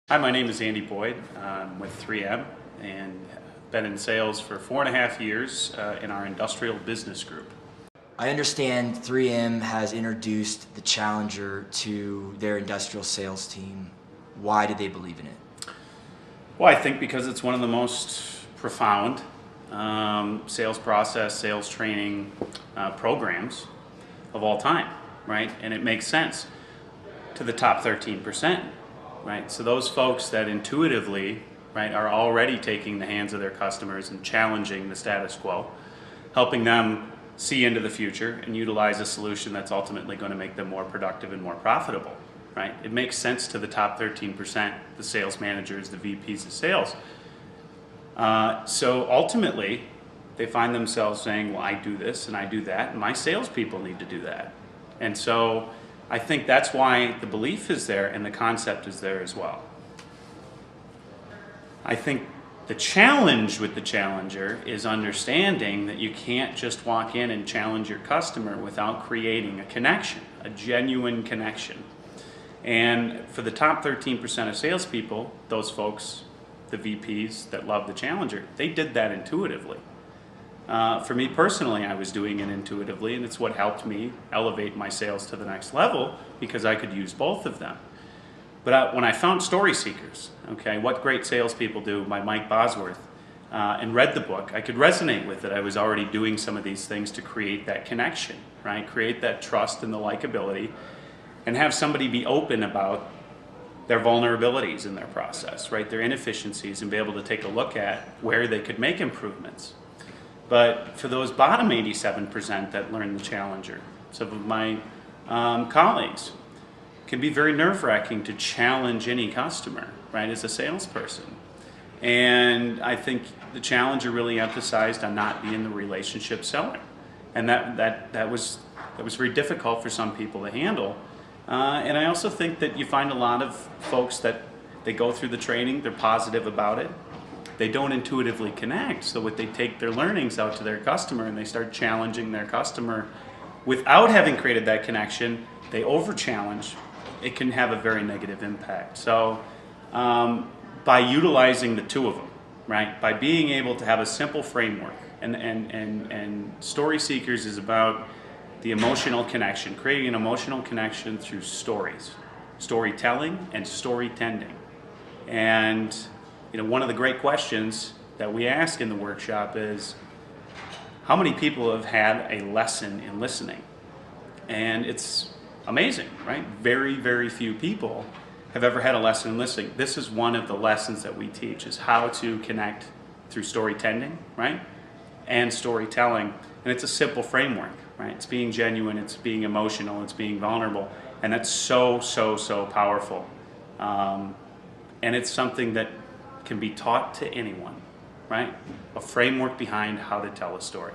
Hi, my name is Andy Boyd. I'm with 3M and been in sales for 4.5 years in our industrial business group. I understand 3M has introduced the Challenger to their industrial sales team. Why did they believe in it? Well, I think because it's one of the most profound sales process, sales training programs of all time, right? And it makes sense to the top 13%. Right, so those folks that intuitively, right, are already taking the hands of their customers and challenging the status quo, helping them see into the future and utilize a solution that's ultimately going to make them more productive and more profitable. Right, it makes sense to the top 13%, the sales managers, the VPs of sales. So ultimately, they find themselves saying, "Well, I do this and I do that, and my salespeople need to do that," and so I think that's why the belief is there and the concept is there as well. I think the challenge with the Challenger is understanding that you can't just walk in and challenge your customer without creating a connection, a genuine connection. And for the top 13% of salespeople, those folks, the VPs that love the Challenger, they did that intuitively. For me personally, I was doing it intuitively, and it's what helped me elevate my sales to the next level because I could use both of them. But when I found Story Seekers, okay, What Great Salespeople Do by Mike Bosworth, and read the book, I could resonate with it. I was already doing some of these things to create that connection, right? Create that trust and the likability, and have somebody be open about their vulnerabilities in their process, right? Their inefficiencies, and be able to take a look at where they could make improvements. But for those bottom 87% that learn the Challenger, some of my colleagues, it can be very nerve-wracking to challenge any customer, right, as a salesperson. And I think the Challenger really emphasized on not being the relationship seller. And that was very difficult for some people to handle. And I also think that you find a lot of folks that they go through the training, they're positive about it. They don't intuitively connect, so what they take their learnings out to their customer and they start challenging their customer without having created that connection, they over-challenge. It can have a very negative impact. So by utilizing the two of them, right, by being able to have a simple framework, and Story Seekers is about the emotional connection, creating an emotional connection through stories, storytelling and storytending. And one of the great questions that we ask in the workshop is, how many people have had a lesson in listening? And it's amazing, right? Very, very few people have ever had a lesson in listening. This is one of the lessons that we teach, is how to connect through storytending, right? And storytelling. And it's a simple framework, right? It's being genuine, it's being emotional, it's being vulnerable. And that's so, so, so powerful. And it's something that can be taught to anyone, right? A framework behind how to tell a story.